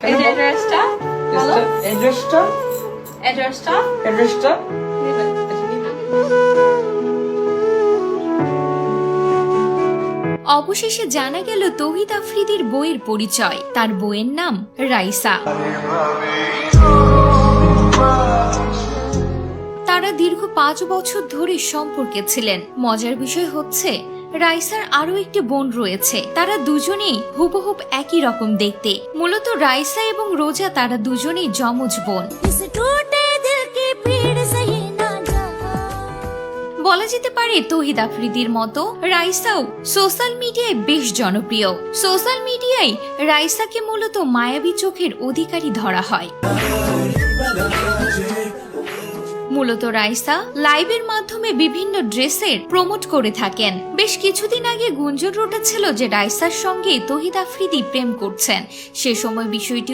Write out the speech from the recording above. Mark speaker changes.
Speaker 1: এই যে অ্যাড্রেসটা বলো
Speaker 2: অ্যাড্রেসটা
Speaker 1: অ্যাড্রেসটা নেবেন এটা নেবেন
Speaker 3: অবশেষে জানা গেল তৌহিদ আফ্রিদির বইয়ের পরিচয়। তার বইয়ের নাম রাইসা। তারা দীর্ঘ 5 বছর ধরে সম্পর্কে ছিলেন। মজার বিষয় হচ্ছে রাইসার আরো একটি বোন রয়েছে। তারা দুজনেই হুবহুব একই রকম দেখতে। মূলত রাইসা এবং রোজা তারা দুজনেই যমজ বোন। বলা যেতে পারে তৌহিদ আফ্রিদির মতো রাইসাও সোশ্যাল মিডিয়ায় বেশ জনপ্রিয়। সোশ্যাল মিডিয়ায় রাইসাকে মূলত মায়াবী চোখের অধিকারী ধরা হয়। মূলত রাইসা লাইভের মাধ্যমে বিভিন্ন ড্রেসের প্রমোট করে থাকেন। বেশ কিছুদিন আগে গুঞ্জন উঠেছিল যে রাইসার সঙ্গে তৌহিদ আফ্রিদি প্রেম করছেন। সে সময় বিষয়টি